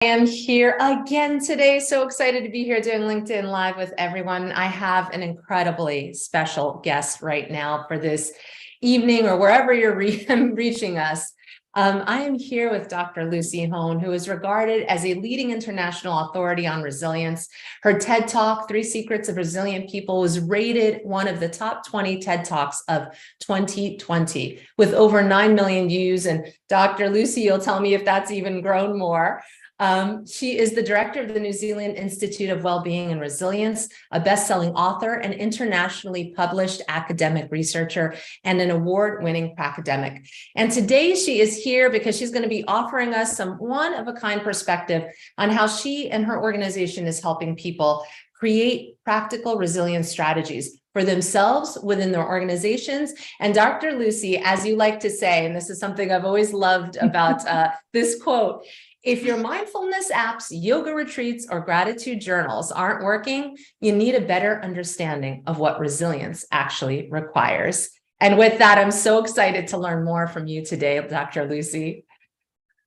I am here again today. So excited to be here doing LinkedIn Live with everyone. I have an incredibly special guest right now for this evening or wherever you're reaching us. I am here with Dr. Lucy Hone, who is regarded as a leading international authority on resilience. Her TED Talk, 3 Secrets of Resilient People, was rated one of the top 20 TED Talks of 2020 with over 9 million views. And Dr. Lucy, you'll tell me if that's even grown more. She is the director of the New Zealand Institute of Wellbeing and Resilience, a best-selling author, an internationally published academic researcher, and an award-winning academic. And today she is here because she's going to be offering us some one-of-a-kind perspective on how she and her organization is helping people create practical resilience strategies for themselves within their organizations. And Dr. Lucy, as you like to say, and this is something I've always loved about this quote, if your mindfulness apps, yoga retreats, or gratitude journals aren't working, you need a better understanding of what resilience actually requires. And with that, I'm so excited to learn more from you today, Dr. Lucy.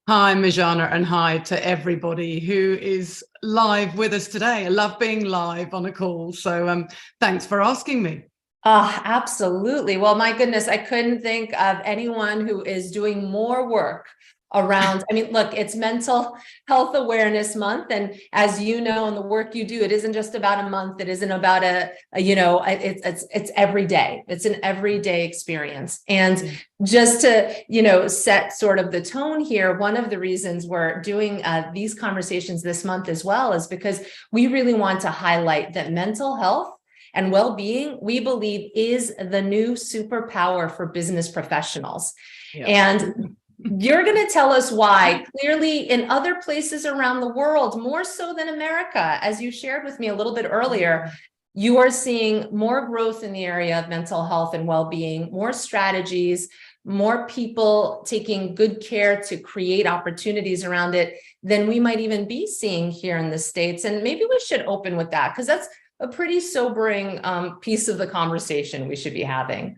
Hi, Mirjana, and hi to everybody who is live with us today. I love being live on a call, so thanks for asking me. Absolutely. Well, my goodness, I couldn't think of anyone who is doing more work around, I mean, look, it's Mental Health Awareness Month. And as you know, in the work you do, it isn't just about a month. It isn't about it's every day. It's an everyday experience. And just to, set sort of the tone here, one of the reasons we're doing these conversations this month as well is because we really want to highlight that mental health and well-being, we believe, is the new superpower for business professionals. Yeah. And you're going to tell us why. Clearly, in other places around the world, more so than America, as you shared with me a little bit earlier, you are seeing more growth in the area of mental health and well-being, more strategies, more people taking good care to create opportunities around it than we might even be seeing here in the States. And maybe we should open with that, because that's a pretty sobering piece of the conversation we should be having.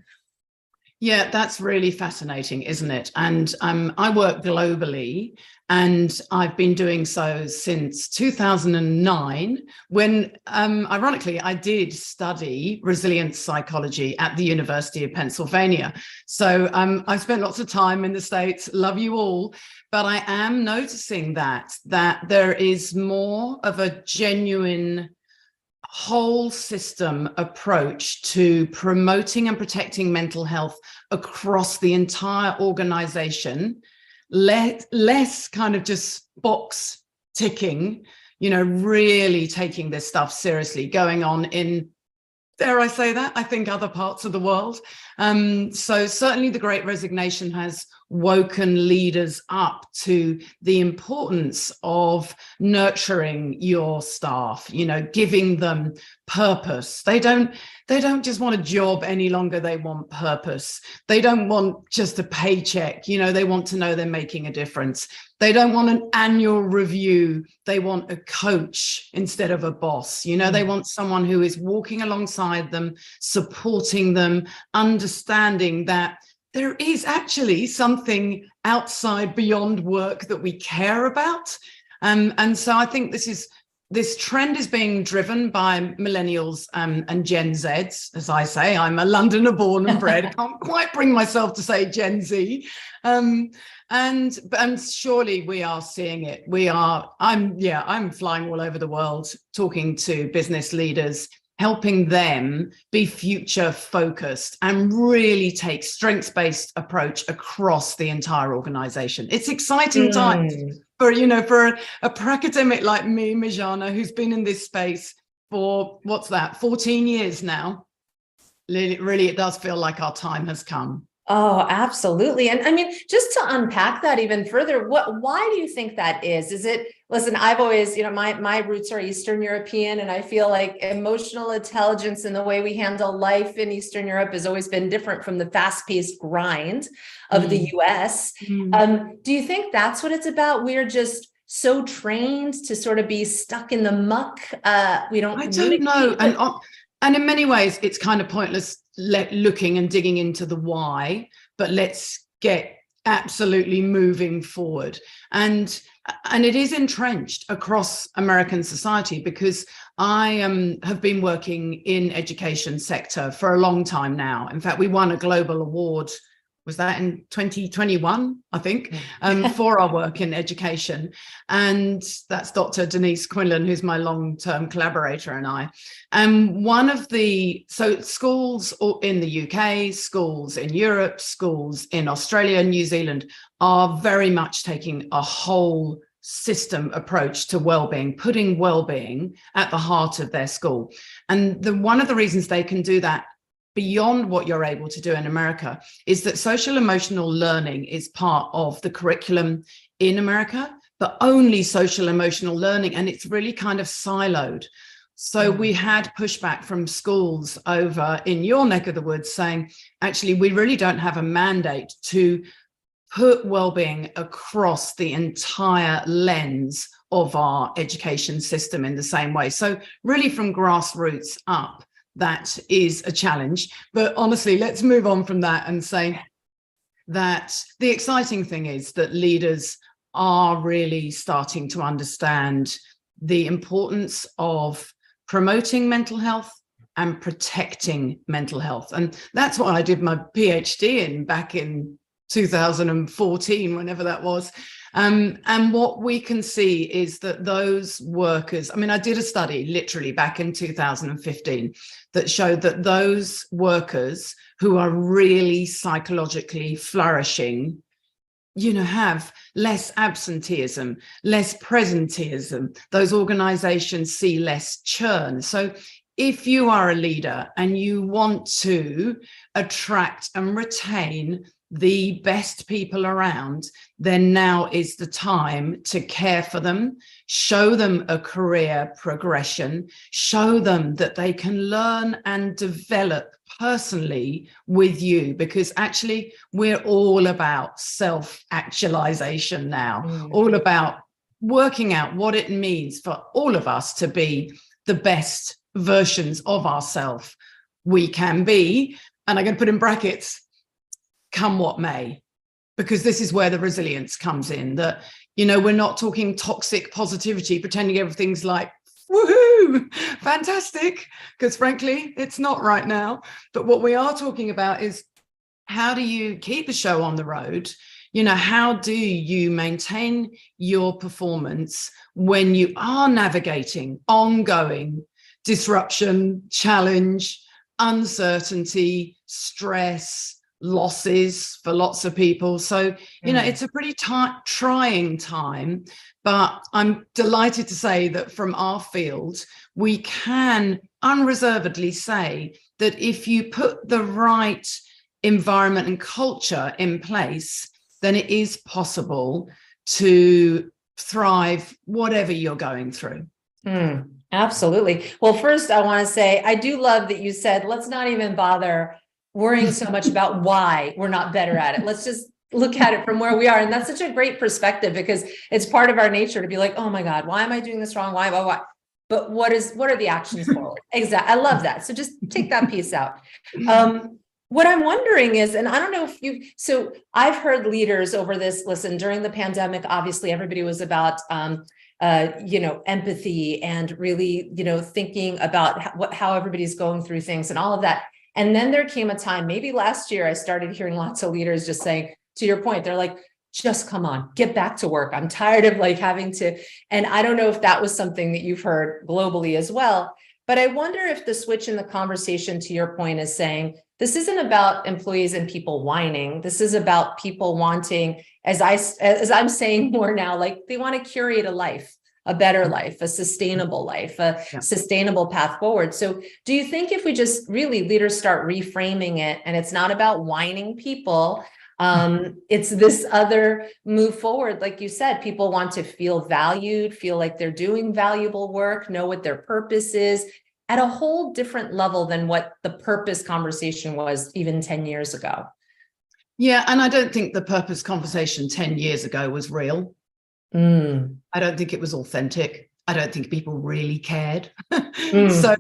Yeah, that's really fascinating, isn't it? And I work globally, and I've been doing so since 2009, when, ironically, I did study resilience psychology at the University of Pennsylvania. So I've spent lots of time in the States, love you all, but I am noticing that there is more of a genuine whole system approach to promoting and protecting mental health across the entire organization, less kind of just box ticking, really taking this stuff seriously, going on in, dare I say that, I think other parts of the world. So certainly the Great Resignation has woken leaders up to the importance of nurturing your staff, giving them purpose. They don't just want a job any longer. They want purpose. They don't want just a paycheck. They want to know they're making a difference. They don't want an annual review. They want a coach instead of a boss. They want someone who is walking alongside them, supporting them, understanding that there is actually something outside beyond work that we care about. And so I think this trend is being driven by millennials and Gen Zs, as I say. I'm a Londoner born and bred. I can't quite bring myself to say Gen Z. And surely we are seeing it. I'm flying all over the world, talking to business leaders, helping them be future focused and really take strengths-based approach across the entire organization. It's exciting times for a pracademic like me, Mirjana, who's been in this space for 14 years now. Really, it does feel like our time has come. Oh, absolutely. And I mean, just to unpack that even further, why do you think that is? Is it, listen, I've always, my roots are Eastern European, and I feel like emotional intelligence and the way we handle life in Eastern Europe has always been different from the fast-paced grind of the US. Do you think that's what it's about? We're just so trained to sort of be stuck in the muck. We don't. I don't know. And in many ways, it's kind of pointless looking and digging into the why, but let's get absolutely moving forward. And And it is entrenched across American society, because I have been working in education sector for a long time now. In fact, we won a global award, was that in 2021, I think, for our work in education. And that's Dr. Denise Quinlan, who's my long-term collaborator, and I. And so schools in the UK, schools in Europe, schools in Australia and New Zealand are very much taking a whole system approach to well-being, putting well-being at the heart of their school. And one of the reasons they can do that beyond what you're able to do in America is that social emotional learning is part of the curriculum in America, but only social emotional learning, and it's really kind of siloed. So we had pushback from schools over in your neck of the woods saying, actually, we really don't have a mandate to put well-being across the entire lens of our education system in the same way. So really from grassroots up, that is a challenge. But honestly, let's move on from that and say that the exciting thing is that leaders are really starting to understand the importance of promoting mental health and protecting mental health. And that's what I did my PhD in back in 2014, whenever that was. And what we can see is that those workers, I mean, I did a study literally back in 2015 that showed that those workers who are really psychologically flourishing, have less absenteeism, less presenteeism. Those organizations see less churn. So if you are a leader and you want to attract and retain the best people around, then now is the time to care for them, show them a career progression, show them that they can learn and develop personally with you, because actually we're all about self-actualization now, all about working out what it means for all of us to be the best versions of ourselves we can be. And I'm going to put in brackets, come what may, because this is where the resilience comes in, that, we're not talking toxic positivity, pretending everything's like, woohoo, fantastic, because frankly, it's not right now. But what we are talking about is, how do you keep the show on the road? How do you maintain your performance when you are navigating ongoing disruption, challenge, uncertainty, stress, losses for lots of people? So, it's a pretty trying time, but I'm delighted to say that from our field, we can unreservedly say that if you put the right environment and culture in place, then it is possible to thrive whatever you're going through. Absolutely. Well, first, I want to say, I do love that you said, let's not even bother worrying so much about why we're not better at it. Let's just look at it from where we are. And that's such a great perspective, because it's part of our nature to be like, oh my God, why am I doing this wrong? Why? But what are the actions forward? Exactly. I love that. So just take that piece out. What I'm wondering is, and I don't know if so I've heard leaders over this, listen, during the pandemic, obviously everybody was about, empathy and really, thinking about how everybody's going through things and all of that. And then there came a time, maybe last year, I started hearing lots of leaders just saying, to your point, they're like, just come on, get back to work. I'm tired of having to, and I don't know if that was something that you've heard globally as well, but I wonder if the switch in the conversation, to your point, is saying, this isn't about employees and people whining. This is about people wanting, as I'm saying more now, they want to curate a life, a better life, a sustainable life, sustainable path forward. So do you think if we just really leaders start reframing it, and it's not about whining people, it's this other move forward, like you said, people want to feel valued, feel like they're doing valuable work, know what their purpose is, at a whole different level than what the purpose conversation was even 10 years ago. Yeah, and I don't think the purpose conversation 10 years ago was real. I don't think it was authentic. I don't think people really cared. But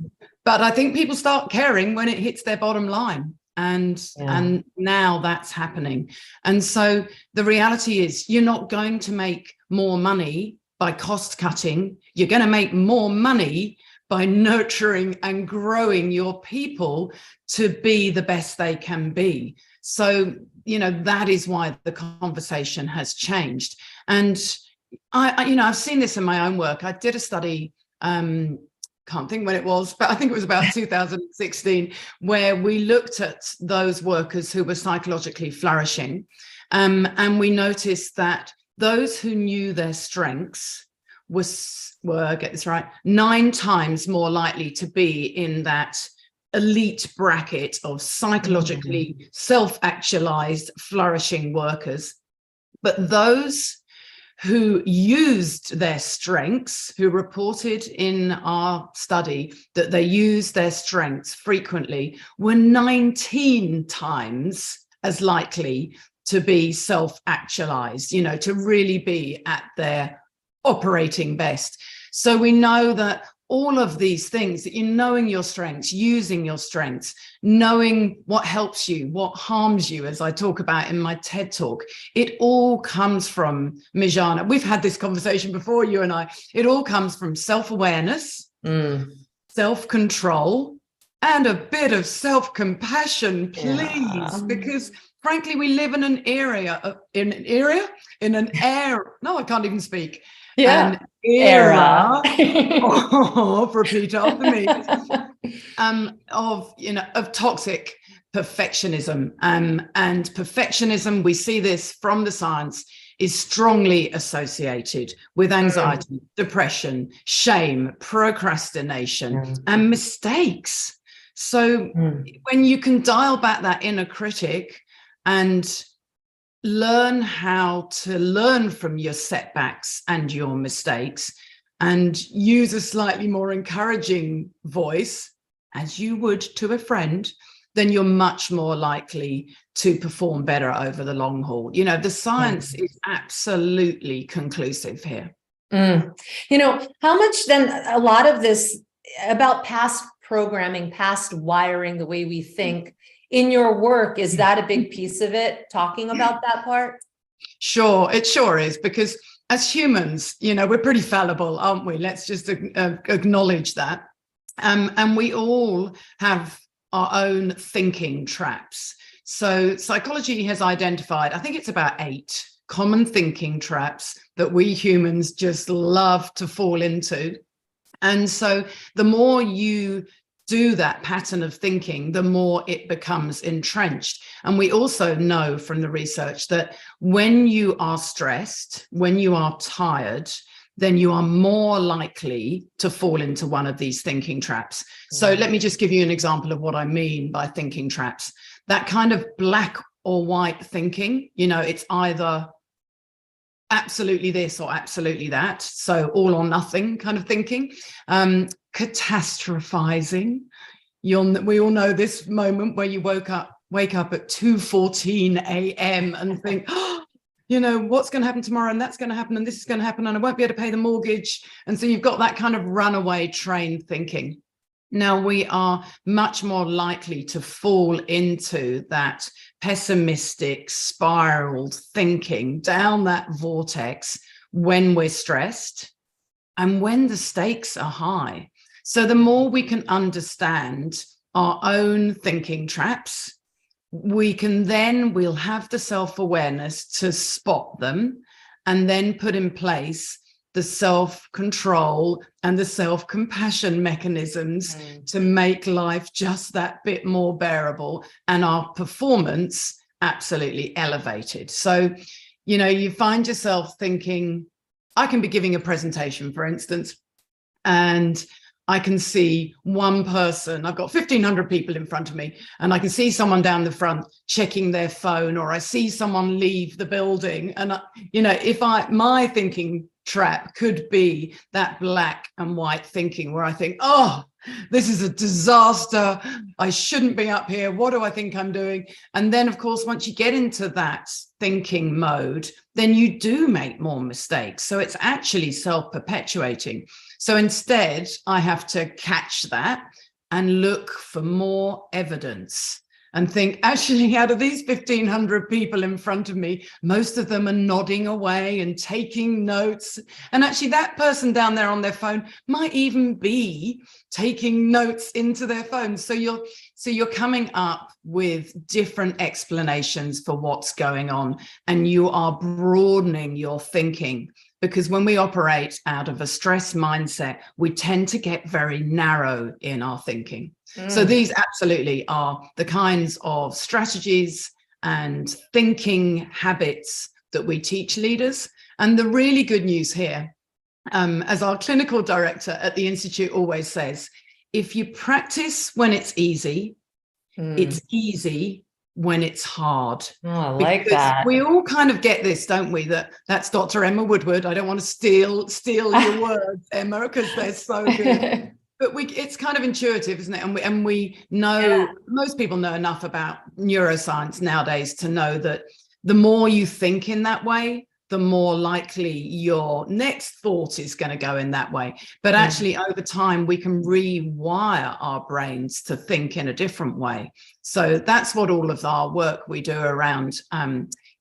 I think people start caring when it hits their bottom line. And now that's happening. And so the reality is you're not going to make more money by cost cutting. You're going to make more money by nurturing and growing your people to be the best they can be. So, that is why the conversation has changed. And I've seen this in my own work. I did a study, can't think when it was, but I think it was about 2016, where we looked at those workers who were psychologically flourishing. And we noticed that those who knew their strengths were, get this right, 9 times more likely to be in that elite bracket of psychologically self-actualized, flourishing workers. But those who used their strengths, who reported in our study that they used their strengths frequently, were 19 times as likely to be self-actualized, to really be at their operating best. So we know that all of these things, that knowing your strengths, using your strengths, knowing what helps you, what harms you, as I talk about in my TED talk, it all comes from, Mijana, we've had this conversation before, you and I, it all comes from self-awareness, self-control, and a bit of self-compassion, please, because frankly, we live in an era, no, I can't even speak. Yeah. Era. Repeat after me. Of toxic perfectionism. And perfectionism, we see this from the science, is strongly associated with anxiety, depression, shame, procrastination, and mistakes. So when you can dial back that inner critic and learn how to learn from your setbacks and your mistakes and use a slightly more encouraging voice, as you would to a friend, then you're much more likely to perform better over the long haul. The science is absolutely conclusive here. How much then a lot of this about past programming, past wiring, the way we think, in your work, is that a big piece of it, talking about that part? Sure, it sure is, because as humans, we're pretty fallible, aren't we? Let's just acknowledge that. And we all have our own thinking traps. So psychology has identified, I think it's about 8 common thinking traps that we humans just love to fall into. And so the more you do that pattern of thinking, the more it becomes entrenched. And we also know from the research that when you are stressed, when you are tired, then you are more likely to fall into one of these thinking traps. So let me just give you an example of what I mean by thinking traps. That kind of black or white thinking, it's either absolutely this or absolutely that. So all or nothing kind of thinking. Catastrophizing. We all know this moment where you wake up at 2:14 a.m. and think, what's going to happen tomorrow, and that's going to happen, and this is going to happen, and I won't be able to pay the mortgage. And so you've got that kind of runaway train thinking. Now, we are much more likely to fall into that pessimistic, spiraled thinking down that vortex when we're stressed and when the stakes are high. So the more we can understand our own thinking traps, we'll have the self-awareness to spot them and then put in place the self-control and the self-compassion mechanisms to make life just that bit more bearable and our performance absolutely elevated. So, you find yourself thinking, I can be giving a presentation, for instance, and I can see one person, I've got 1,500 people in front of me, and I can see someone down the front checking their phone, or I see someone leave the building. And, my thinking trap could be that black and white thinking where I think, oh, this is a disaster. I shouldn't be up here. What do I think I'm doing? And then, of course, once you get into that thinking mode, then you do make more mistakes. So it's actually self-perpetuating. So instead, I have to catch that and look for more evidence. and think, actually, out of these 1,500 people in front of me, most of them are nodding away and taking notes. And actually that person down there on their phone might even be taking notes into their phone. So you're coming up with different explanations for what's going on, and you are broadening your thinking. Because when we operate out of a stress mindset, we tend to get very narrow in our thinking. So these absolutely are the kinds of strategies and thinking habits that we teach leaders. And the really good news here, as our clinical director at the Institute always says, if you practice when it's easy easy when it's hard. Oh, I like Because that. we all kind of get this, don't we? That's Dr. Emma Woodward. I don't want to steal your words, Emma, because they're so good. But it's kind of intuitive, isn't it? And we know, most people know enough about neuroscience nowadays to know that the more you think in that way, the more likely your next thought is going to go in that way. But actually, over time, we can rewire our brains to think in a different way. So that's what all of our work we do around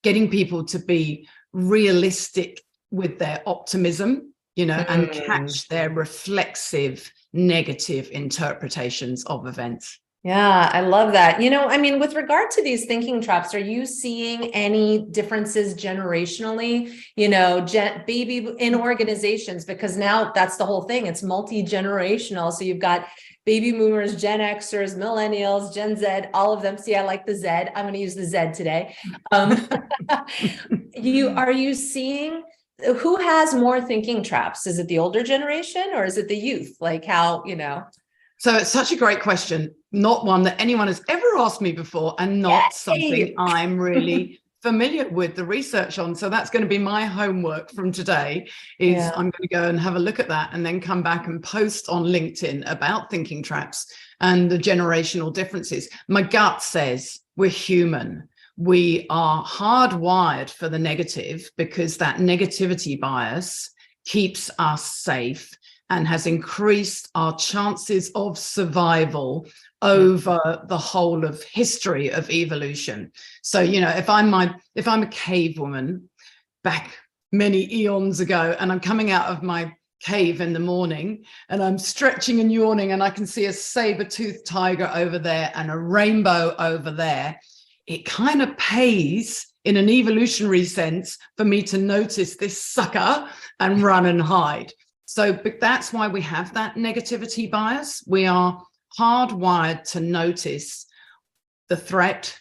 getting people to be realistic with their optimism, and catch their reflexive negative interpretations of events. Yeah, I love that. With regard to these thinking traps, are you seeing any differences generationally, baby in organizations? Because now that's the whole thing. It's multi-generational. So you've got baby boomers, Gen Xers, millennials, Gen Z, all of them. See, I like the Z. I'm going to use the Z today. Are you seeing who has more thinking traps? Is it the older generation or is it the youth? Like how, So it's such a great question. Not one that anyone has ever asked me before, and not something I'm really familiar with the research on. So that's going to be my homework from today is I'm going to go and have a look at that and then come back and post on LinkedIn about thinking traps and the generational differences. My gut says we're human. We are hardwired for the negative because that negativity bias keeps us safe and has increased our chances of survival over the whole of history of evolution. So, if I'm a cave woman back many eons ago, and I'm coming out of my cave in the morning and I'm stretching and yawning and I can see a saber-toothed tiger over there and a rainbow over there, it kind of pays in an evolutionary sense for me to notice this sucker and run and hide. So but that's why we have that negativity bias. We are hardwired to notice the threat,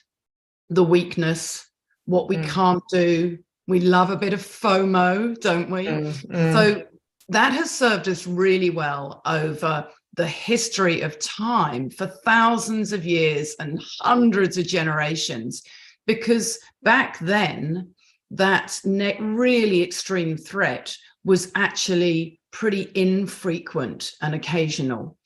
the weakness, what we can't do. We love a bit of FOMO, don't we? So that has served us really well over the history of time for thousands of years and hundreds of generations, because back then that really extreme threat was actually pretty infrequent and occasional.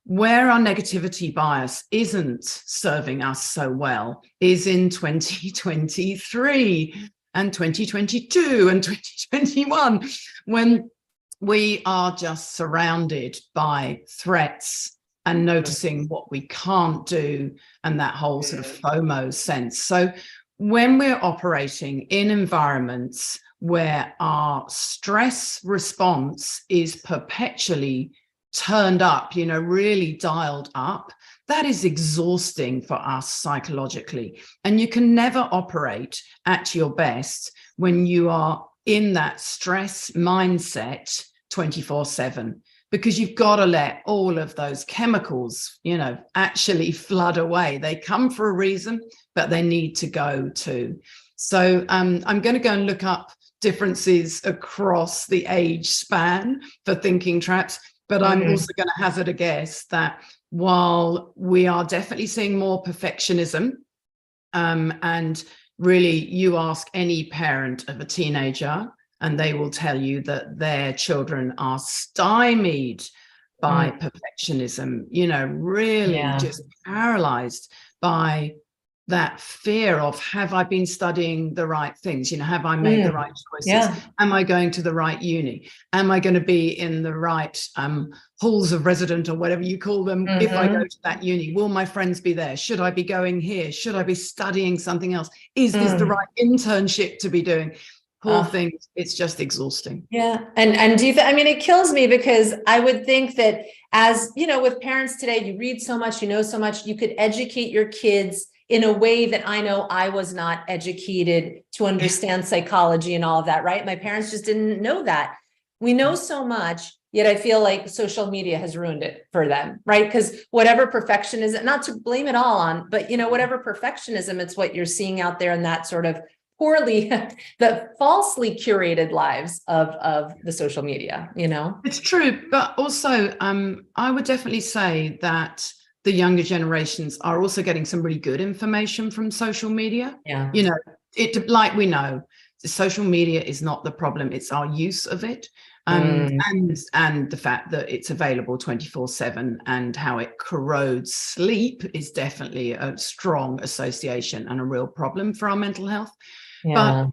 Where our negativity bias isn't serving us so well is in 2023 and 2022 and 2021, when we are just surrounded by threats and noticing what we can't do and that whole sort of FOMO sense. So when we're operating in environments where our stress response is perpetually turned up, really dialed up, that is exhausting for us psychologically. And you can never operate at your best when you are in that stress mindset 24/7, because you've got to let all of those chemicals, actually flood away. They come for a reason, but they need to go too. So I'm going to go and look up differences across the age span for thinking traps. But I'm also going to hazard a guess that while we are definitely seeing more perfectionism, and really you ask any parent of a teenager and they will tell you that their children are stymied by perfectionism, really just paralyzed by that fear of, have I been studying the right things? You know, have I made the right choices? Yeah. Am I going to the right uni? Am I going to be in the right halls of resident, or whatever you call them, if I go to that uni? Will my friends be there? Should I be going here? Should I be studying something else? Is this the right internship to be doing? Poor things. It's just exhausting. Yeah. And do you I mean, it kills me, because I would think that, as you know, with parents today, you read so much, you know so much, you could educate your kids in a way that I know I was not educated to understand psychology and all of that, right? My parents just didn't know that. We know so much, yet I feel like social media has ruined it for them, right? Because whatever perfectionism, not to blame it all on, but you know, whatever perfectionism, it's what you're seeing out there in that sort of poorly, the falsely curated lives of the social media, you know? It's true, but also I would definitely say that the younger generations are also getting some really good information from social media. Yeah. You know, like we know, the social media is not the problem, it's our use of it. And the fact that it's available 24/7, and how it corrodes sleep is definitely a strong association and a real problem for our mental health. Yeah. But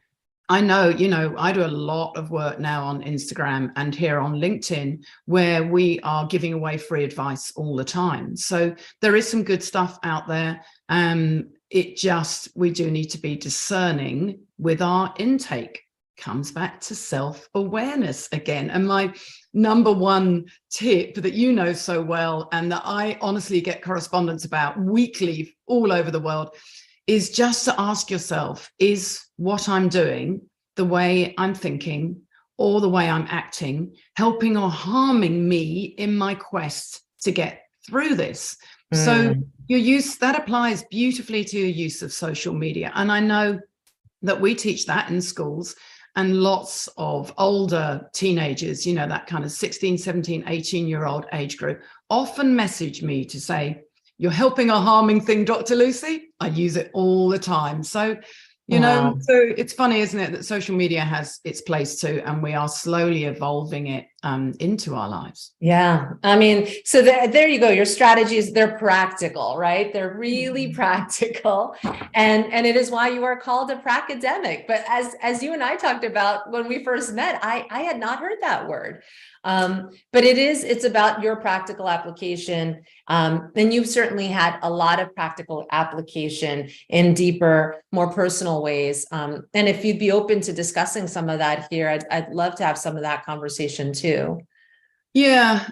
I know, you know, I do a lot of work now on Instagram and here on LinkedIn, where we are giving away free advice all the time. So there is some good stuff out there. We do need to be discerning with our intake. Comes back to self-awareness again. And my number one tip that you know so well, and that I honestly get correspondence about weekly all over the world, is just to ask yourself, is what I'm doing, the way I'm thinking, or the way I'm acting, helping or harming me in my quest to get through this? So your use, that applies beautifully to your use of social media. And I know that we teach that in schools, and lots of older teenagers, you know, that kind of 16, 17, 18-year-old age group, often message me to say, "You're helping or harming thing, Dr. Lucy." I use it all the time. So, you know, so it's funny, isn't it, that social media has its place too, and we are slowly evolving it into our lives. Yeah. I mean, so there you go. Your strategies, they're practical, right? They're really practical. And it is why you are called a pracademic. But as you and I talked about when we first met, I had not heard that word. But it's about your practical application. And you've certainly had a lot of practical application in deeper, more personal ways. And if you'd be open to discussing some of that here, I'd love to have some of that conversation too. Yeah.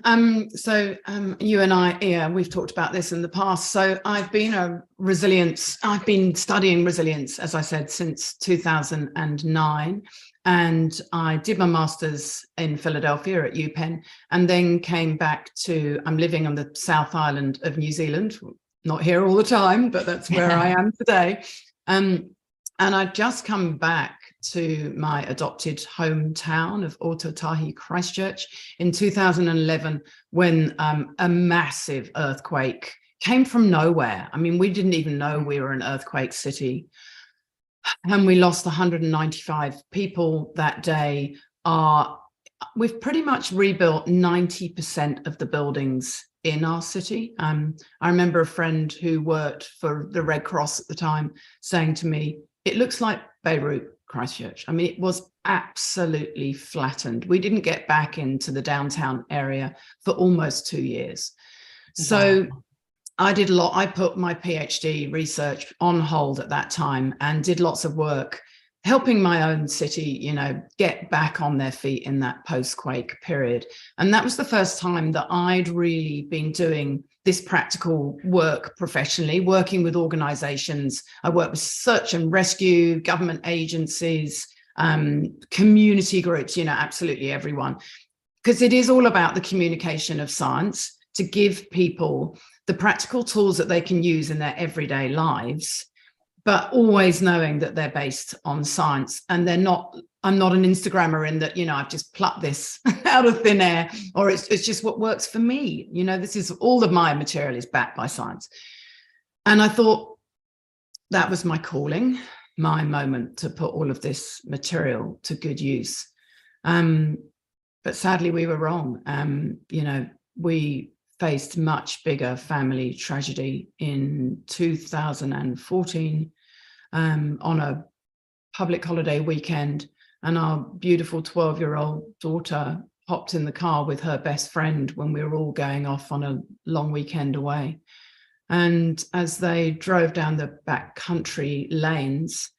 So you and I, yeah, we've talked about this in the past. So I've been studying resilience, as I said, since 2009. And I did my master's in Philadelphia at UPenn, and then came back I'm living on the South Island of New Zealand, not here all the time, but that's where I am today. And I'd just come back to my adopted hometown of Ōtautahi, Christchurch, in 2011, when a massive earthquake came from nowhere. I mean, we didn't even know we were an earthquake city. And we lost 195 people that day. We've pretty much rebuilt 90% of the buildings in our city. I remember a friend who worked for the Red Cross at the time saying to me, "It looks like Beirut, Christchurch." I mean, it was absolutely flattened. We didn't get back into the downtown area for almost 2 years. So I put my PhD research on hold at that time and did lots of work helping my own city, you know, get back on their feet in that post-quake period. And that was the first time that I'd really been doing this practical work professionally, working with organizations. I work with search and rescue, government agencies, community groups, you know, absolutely everyone. Because it is all about the communication of science, to give people the practical tools that they can use in their everyday lives, but always knowing that they're based on science. And I'm not an Instagrammer in that, you know, I've just plucked this out of thin air, or it's just what works for me. You know, this is all of my material is backed by science. And I thought that was my calling, my moment to put all of this material to good use. But sadly, we were wrong. You know, we faced much bigger family tragedy in 2014 on a public holiday weekend, and our beautiful 12-year-old daughter hopped in the car with her best friend when we were all going off on a long weekend away. And as they drove down the back country lanes,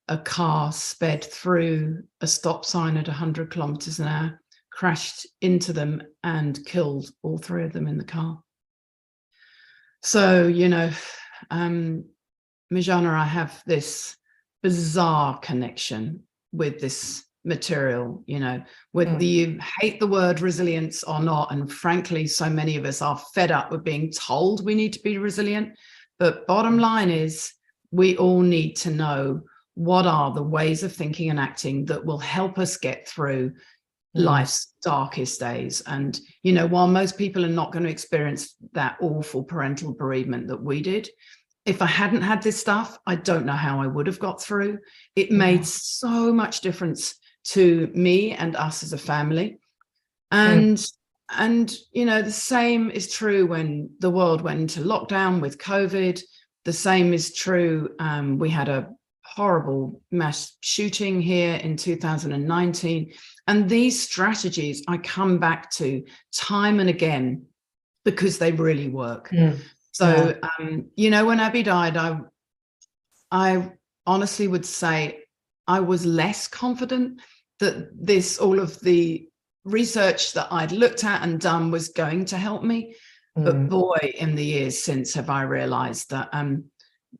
a car sped through a stop sign at 100 kilometers an hour, crashed into them and killed all three of them in the car. So, you know, Mirjana, I have this bizarre connection with this material, you know, whether you hate the word resilience or not. And frankly, so many of us are fed up with being told we need to be resilient. But bottom line is, we all need to know what are the ways of thinking and acting that will help us get through life's darkest days. And, you know, while most people are not going to experience that awful parental bereavement that we did, if I hadn't had this stuff, I don't know how I would have got through. It made so much difference to me and us as a family. And you know, the same is true when the world went into lockdown with COVID. The same is true. We had a horrible mass shooting here in 2019. And these strategies I come back to time and again because they really work. So, you know, when Abby died, I honestly would say I was less confident that all of the research that I'd looked at and done was going to help me. But boy, in the years since have I realized that,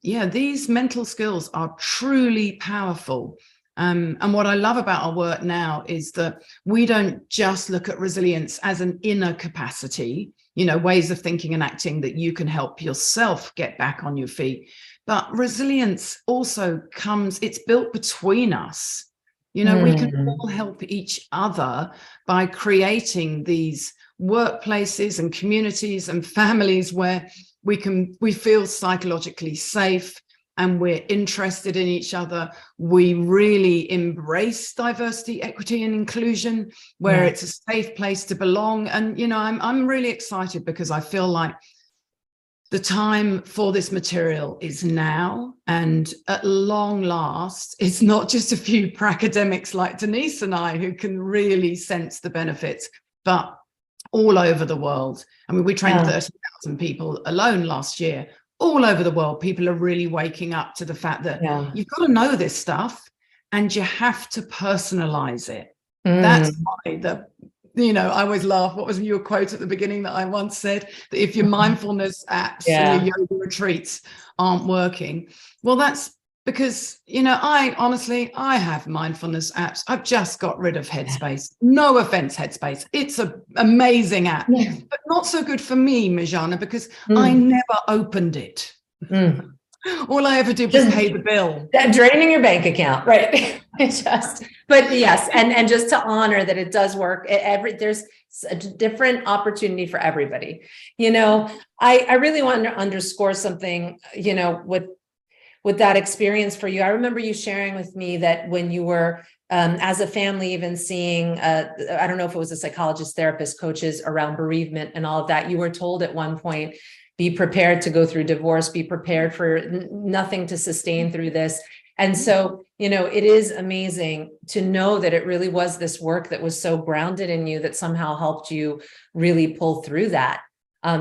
yeah, these mental skills are truly powerful. And what I love about our work now is that we don't just look at resilience as an inner capacity, you know, ways of thinking and acting that you can help yourself get back on your feet. But resilience also it's built between us. You know, we can all help each other by creating these workplaces and communities and families where we feel psychologically safe and we're interested in each other. We really embrace diversity, equity, and inclusion, where it's a safe place to belong. And, you know, I'm really excited because I feel like the time for this material is now, and at long last, it's not just a few pracademics like Denise and I who can really sense the benefits, but all over the world. I mean, we trained 30,000 people alone last year. All over the world, people are really waking up to the fact that you've got to know this stuff and you have to personalize it. That's why you know, I always laugh. What was your quote at the beginning that I once said? That if your mindfulness apps and your yoga retreats aren't working, well, that's because, you know, I have mindfulness apps. I've just got rid of Headspace. No offense, Headspace. It's an amazing app, but not so good for me, Mirjana, because I never opened it. All I ever did was pay the bill. That draining your bank account, right? But yes, and just to honor that it does work. There's a different opportunity for everybody. You know, I really want to underscore something, you know, with that experience for you. I remember you sharing with me that when you were, as a family, even seeing, I don't know if it was a psychologist, therapist, coaches around bereavement and all of that, you were told at one point, be prepared to go through divorce, be prepared for nothing to sustain through this. And so, you know, it is amazing to know that it really was this work that was so grounded in you that somehow helped you really pull through that.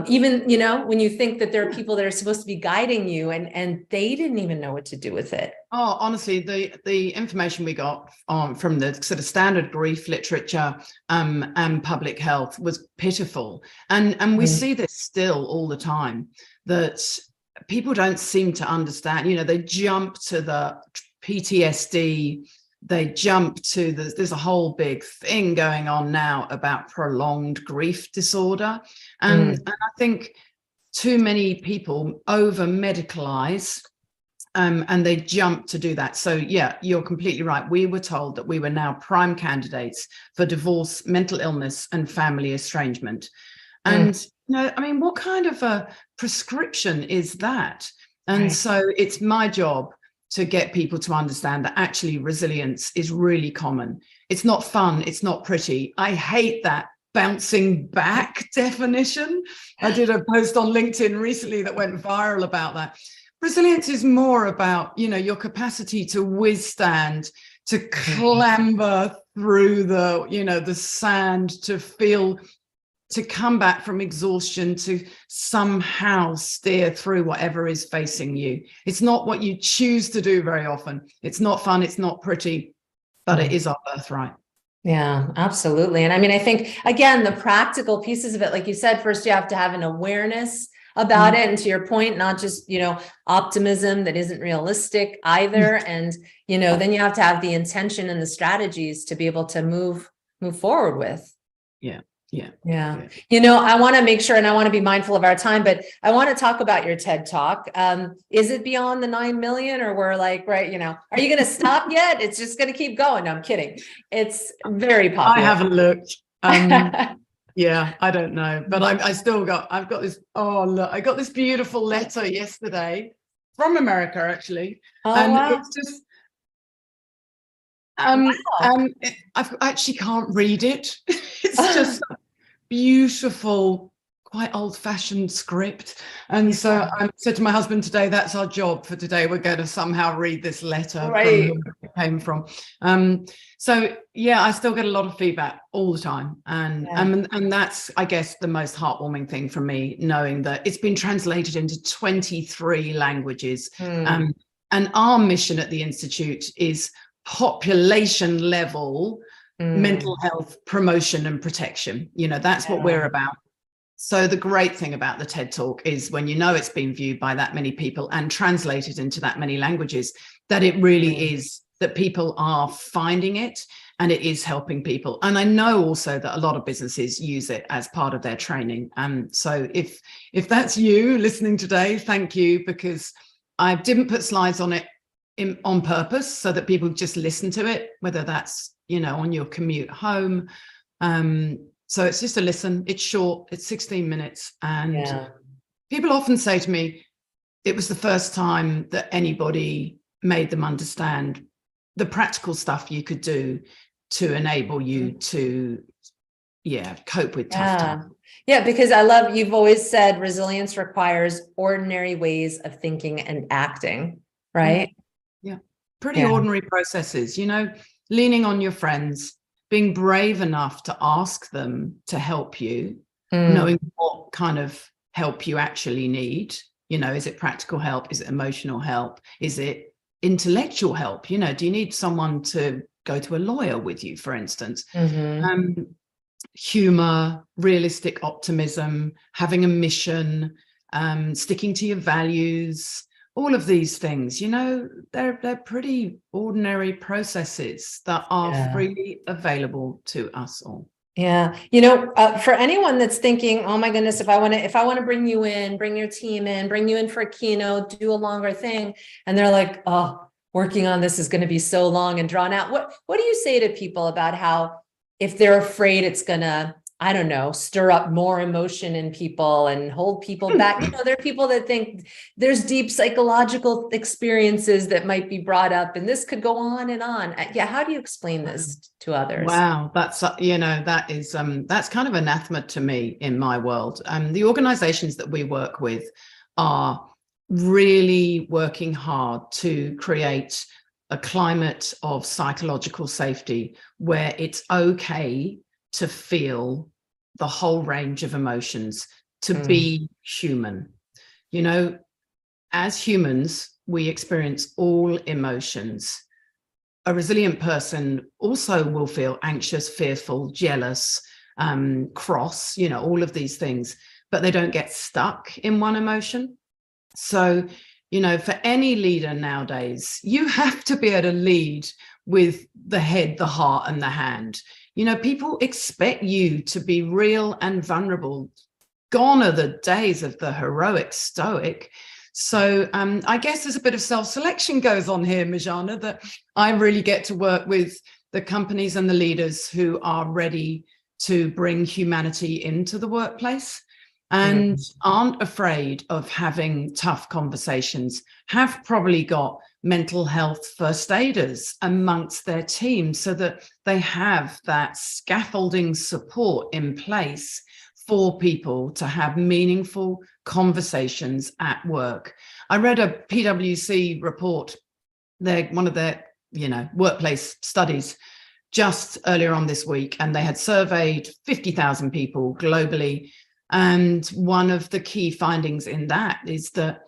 Even, you know, when you think that there are people that are supposed to be guiding you and they didn't even know what to do with it. Oh, honestly, the information we got from the sort of standard grief literature and public health was pitiful. And we see this still all the time, that people don't seem to understand. You know, they jump to the PTSD, they jump to there's a whole big thing going on now about prolonged grief disorder. And I think too many people over medicalize and they jump to do that. So yeah, you're completely right. We were told that we were now prime candidates for divorce, mental illness, and family estrangement. And you know, I mean, what kind of a prescription is that? And so it's my job to get people to understand that actually resilience is really common. It's not fun. It's not pretty. I hate that bouncing back definition. I did a post on LinkedIn recently that went viral about that. Resilience is more about, your capacity to withstand, to clamber through the sand, to come back from exhaustion, to somehow steer through whatever is facing you. It's not what you choose to do very often. It's not fun. It's not pretty, but it is our birthright. Yeah, absolutely. And I mean, I think, again, the practical pieces of it, like you said, first you have to have an awareness about it. And to your point, not just, optimism that isn't realistic either. And, then you have to have the intention and the strategies to be able to move forward with. Yeah. I want to make sure, and I want to be mindful of our time, but I want to talk about your TED Talk. Is it beyond the 9 million, or we're like, right, are you going to stop yet? It's just going to keep going. No, I'm kidding. It's very popular. I haven't looked. Yeah, I don't know, but I've got this. Oh, look, I got this beautiful letter yesterday from America, actually. And wow. it's just, I actually can't read it. It's just beautiful, quite old-fashioned script. And so I said to my husband today, that's our job for today. We're going to somehow read this letter from where it came from. So yeah, I still get a lot of feedback all the time. And that's, I guess, the most heartwarming thing for me, knowing that it's been translated into 23 languages. And our mission at the Institute is population level mental health promotion and protection. That's what we're about. So the great thing about the TED Talk is when it's been viewed by that many people and translated into that many languages, that it really is, that people are finding it and it is helping people. And I know also that a lot of businesses use it as part of their training. So if that's you listening today, thank you, because I didn't put slides on it on purpose so that people just listen to it, whether that's, on your commute home. So it's just a listen. It's short. It's 16 minutes. And people often say to me, it was the first time that anybody made them understand the practical stuff you could do to enable you to, cope with tough times. Yeah, because you've always said resilience requires ordinary ways of thinking and acting, right? Yeah. Pretty ordinary processes, leaning on your friends, being brave enough to ask them to help you, knowing what kind of help you actually need. Is it practical help? Is it emotional help? Is it intellectual help? Do you need someone to go to a lawyer with you, for instance? Humor, realistic optimism, having a mission, sticking to your values. All of these things, they're pretty ordinary processes that are freely available to us all. Yeah. For anyone that's thinking, oh my goodness, if I want to bring you in, bring your team in, bring you in for a keynote, do a longer thing. And they're like, oh, working on this is going to be so long and drawn out. What do you say to people about how, if they're afraid it's going to, I don't know, stir up more emotion in people and hold people back? There are people that think there's deep psychological experiences that might be brought up, and this could go on and on. Yeah. How do you explain this to others? Wow. That's, that is, that's kind of anathema to me in my world. The organizations that we work with are really working hard to create a climate of psychological safety where it's okay to feel the whole range of emotions, to be human. As humans, we experience all emotions. A resilient person also will feel anxious, fearful, jealous, cross, all of these things, but they don't get stuck in one emotion. So, for any leader nowadays, you have to be able to lead with the head, the heart, and the hand. People expect you to be real and vulnerable. Gone are the days of the heroic stoic. So I guess there's a bit of self-selection goes on here, Mirjana, that I really get to work with the companies and the leaders who are ready to bring humanity into the workplace. and aren't afraid of having tough conversations, have probably got mental health first aiders amongst their team so that they have that scaffolding support in place for people to have meaningful conversations at work. I read a PwC report, one of their workplace studies just earlier on this week, and they had surveyed 50,000 people globally. And one of the key findings in that is that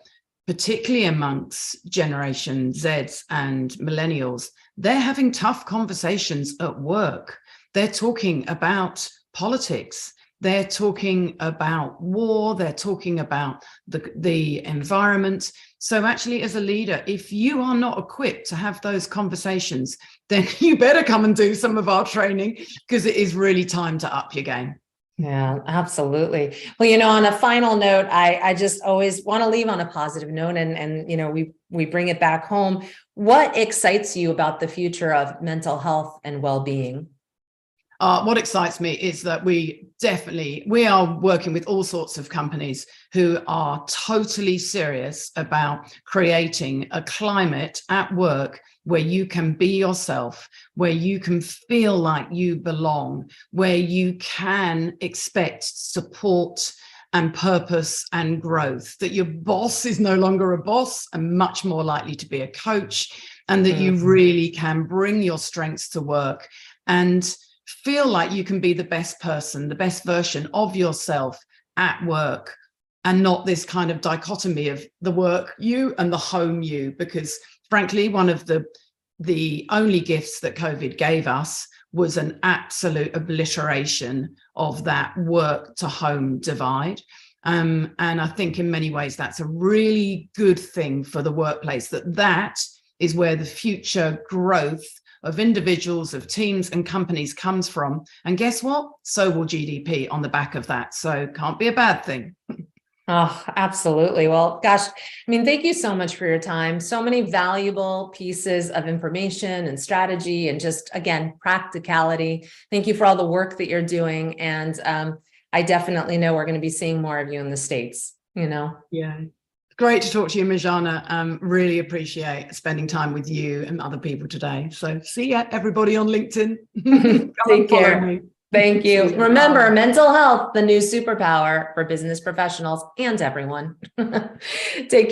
particularly amongst Generation Zs and millennials, they're having tough conversations at work. They're talking about politics. They're talking about war. They're talking about the environment. So actually, as a leader, if you are not equipped to have those conversations, then you better come and do some of our training, because it is really time to up your game. Yeah, absolutely. Well, on a final note, I just always want to leave on a positive note, and we bring it back home. What excites you about the future of mental health and well-being? What excites me is that we are working with all sorts of companies who are totally serious about creating a climate at work where you can be yourself, where you can feel like you belong, where you can expect support and purpose and growth, that your boss is no longer a boss and much more likely to be a coach, and that you really can bring your strengths to work and feel like you can be the best person, the best version of yourself at work, and not this kind of dichotomy of the work you and the home you. Because frankly, one of the only gifts that COVID gave us was an absolute obliteration of that work to home divide. And I think in many ways, that's a really good thing for the workplace, that is where the future growth of individuals, of teams and companies comes from. And guess what? So will GDP on the back of that. So can't be a bad thing. Oh, absolutely. Well, gosh, thank you so much for your time. So many valuable pieces of information and strategy, and just, again, practicality. Thank you for all the work that you're doing. And I definitely know we're going to be seeing more of you in the States, Yeah. Great to talk to you, Mirjana. Really appreciate spending time with you and other people today. So see ya, everybody on LinkedIn. Take care. Me. Thank you. Remember, Bye. Mental health, the new superpower for business professionals and everyone. Take care.